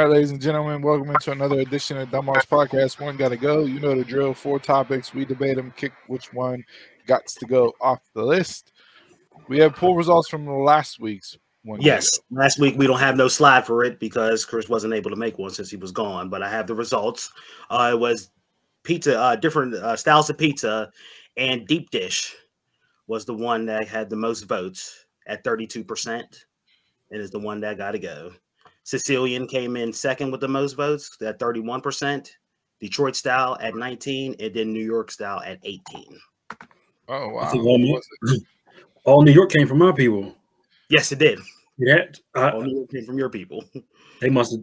All right, ladies and gentlemen, welcome into another edition of Dumb Arts Podcast. One gotta go. You know the drill. 4 topics. We debate them, kick which one got to go off the list. We have poll results from last week's one. Yes, last week we don't have no slide for it because Chris wasn't able to make one since he was gone. But I have the results. It was pizza, different styles of pizza, and deep dish was the one that had the most votes at 32%. It is the one that got to go. Sicilian came in second with the most votes at 31%. Detroit style at 19%, and then New York style at 18%. Oh wow! All New York came from our people. Yes, it did. Yeah, all New York came from your people. They must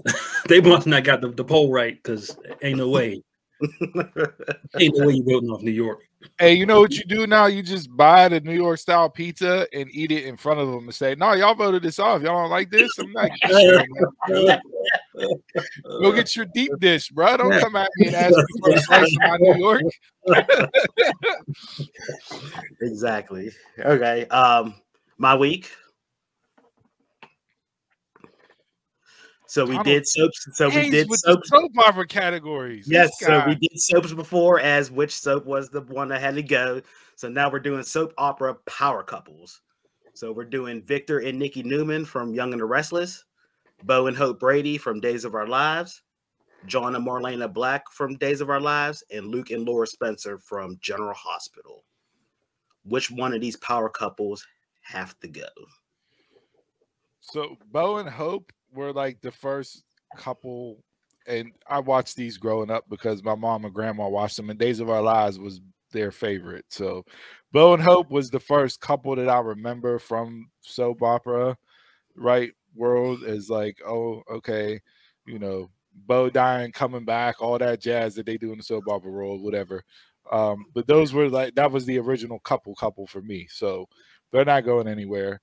not got the poll right because ain't no way. Ain't no way you voting off New York. Hey, you know what you do now? You just buy the New York style pizza and eat it in front of them and say, "No, y'all voted this off. Y'all don't like this." I'm like, "Go get your deep dish, bro. Don't come at me and ask me for a slice of my New York." Exactly. Okay. My week. So we did soaps. So we did soaps. Soap opera categories. Yes. So we did soaps before as which soap was the one that had to go. So now we're doing soap opera power couples. So we're doing Victor and Nikki Newman from Young and the Restless, Bo and Hope Brady from Days of Our Lives, John and Marlena Black from Days of Our Lives, and Luke and Laura Spencer from General Hospital. Which one of these power couples have to go? So Bo and Hope were like the first couple, and I watched these growing up because my mom and grandma watched them, and Days of Our Lives was their favorite. So Bo and Hope was the first couple that I remember from soap opera right world, as like, oh, okay, you know, Bo dying, coming back, all that jazz that they do in the soap opera world, whatever. But those were like, that was the original couple for me. So they're not going anywhere.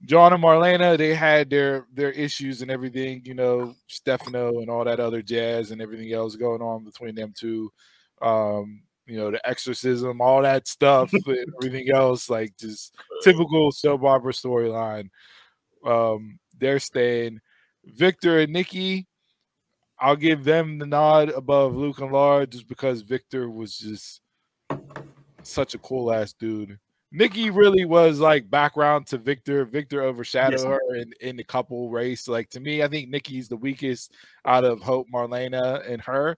John and Marlena, they had their issues and everything, you know, Stefano and all that other jazz and everything else going on between them two. You know, the exorcism, all that stuff and everything else, like just typical soap opera storyline. They're staying. Victor and Nikki, I'll give them the nod above Luke and Laura just because Victor was just such a cool ass dude. Nikki really was like background to Victor. Victor overshadowed her in the couple race. Like, to me, I think Nikki's the weakest out of Hope, Marlena, and her.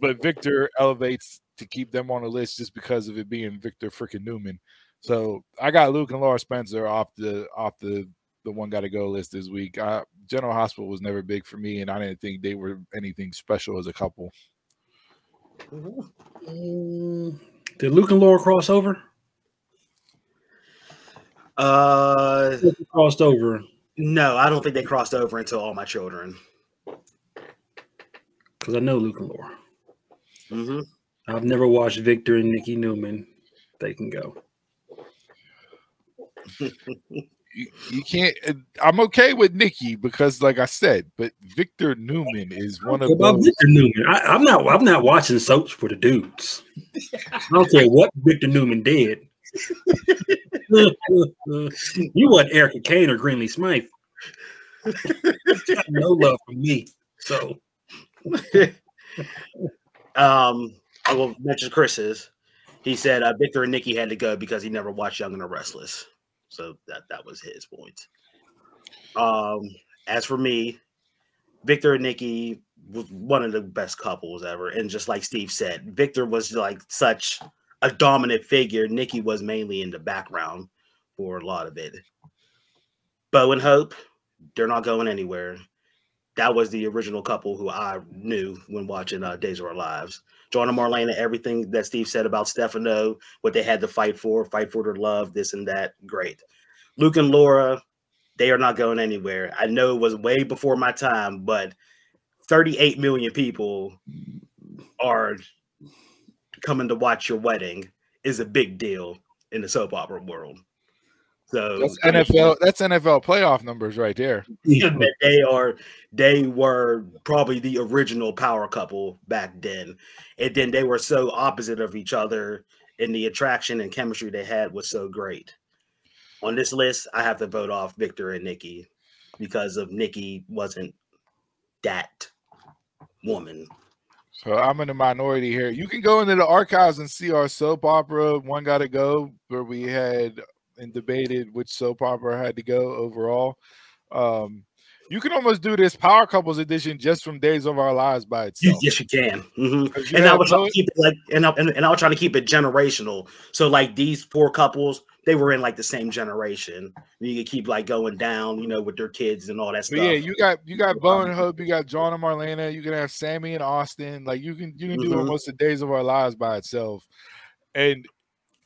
But Victor elevates to keep them on the list just because of it being Victor freaking Newman. So I got Luke and Laura Spencer off the one gotta go list this week. General Hospital was never big for me, and I didn't think they were anything special as a couple. Did Luke and Laura cross over? Crossed over. No, I don't think they crossed over until All My Children. Because I know Luke and Laura. Mm-hmm. I've never watched Victor and Nikki Newman. They can go. You can't. I'm okay with Nikki because, like I said, but Victor Newman is one of those. Victor Newman. I'm not watching soaps for the dudes. I don't care what Victor Newman did. You want Erica Kane or Greenlee Smythe? No love from me. So, I will mention Chris's. He said Victor and Nikki had to go because he never watched Young and the Restless. So that was his point. As for me, Victor and Nikki was one of the best couples ever. And just like Steve said, Victor was like such a dominant figure. Nikki was mainly in the background for a lot of it. Bo and Hope, they're not going anywhere. That was the original couple who I knew when watching Days of Our Lives. John and Marlena, everything that Steve said about Stefano, what they had to fight for their love, this and that, great. Luke and Laura, they are not going anywhere. I know it was way before my time, but 38 million people are coming to watch your wedding is a big deal in the soap opera world. So that's NFL. That's NFL playoff numbers right there. They were probably the original power couple back then, and then they were so opposite of each other, and the attraction and chemistry they had was so great. On this list, I have to vote off Victor and Nikki because of Nikki wasn't that woman. So I'm in the minority here. You can go into the archives and see our soap opera One Gotta Go, where we had and debated which soap opera had to go overall. You can almost do this Power Couples edition just from Days of Our Lives by itself. Yes, you can. And I was trying to keep it like, and I was trying to keep it generational. So like these 4 couples, they were in like the same generation. You could keep like going down, you know, with their kids and all that stuff. Yeah, you got Bo and Hope, you got John and Marlena, you can have Sammy and Austin. Like you can do almost the Days of Our Lives by itself. And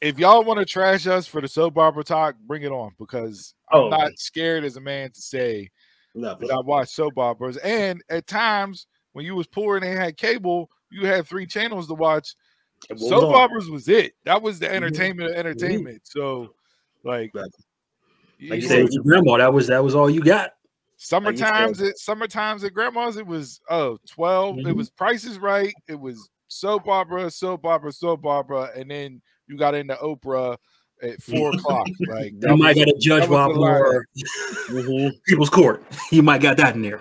if y'all want to trash us for the soap opera talk, bring it on, because I'm not scared as a man to say that I watch soap operas. And at times when you was poor and they had cable, you had 3 channels to watch. Soap operas was it. That was the entertainment of entertainment. So like you said, your grandma, that was all you got. Summertimes at grandma's, it was 12. It was Price is Right. It was soap opera, and then you got into Oprah at 4 o'clock. Like you might get a Judge Bob or People's Court. You might got that in there.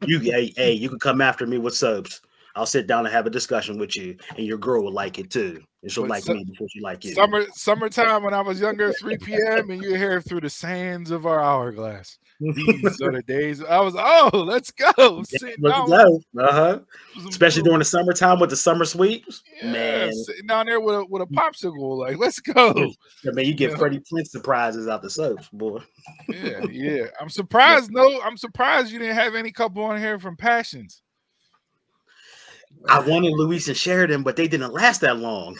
You can come after me with soaps. I'll sit down and have a discussion with you, and your girl will like it too. And she'll like me before she like you. Summertime when I was younger, 3 p.m. and you hear Through the Sands of Our Hourglass. These are the days I was, let's go. Especially during the summertime with the summer sweeps. Yeah, man, sitting down there with a popsicle, like, let's go. Yeah, man, you get Freddie Prinze surprises out the soaps, boy. Yeah. I'm surprised. I'm surprised you didn't have any couple on here from Passions. I wanted Luis and Sheridan, but they didn't last that long.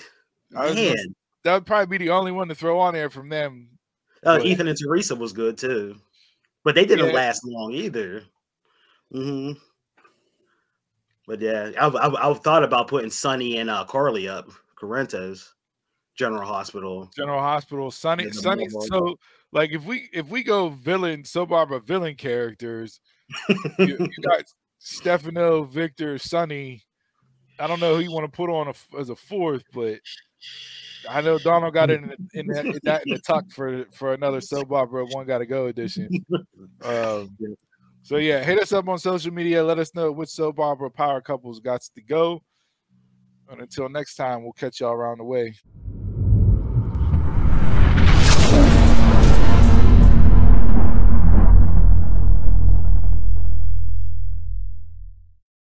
Man, that would probably be the only one to throw on there from them. Ethan and Teresa was good too, but they didn't last long either. But yeah, I've thought about putting Sonny and Carly up. Corinthos, General Hospital. Sonny. So like if we go soap opera villain characters, you got Stefano, Victor, Sonny. I don't know who you want to put on as a 4th, but I know Donald got it in the tuck for another soap opera One Gotta Go edition. So yeah, hit us up on social media. Let us know which soap opera Power Couples got to go. And until next time, we'll catch y'all around the way.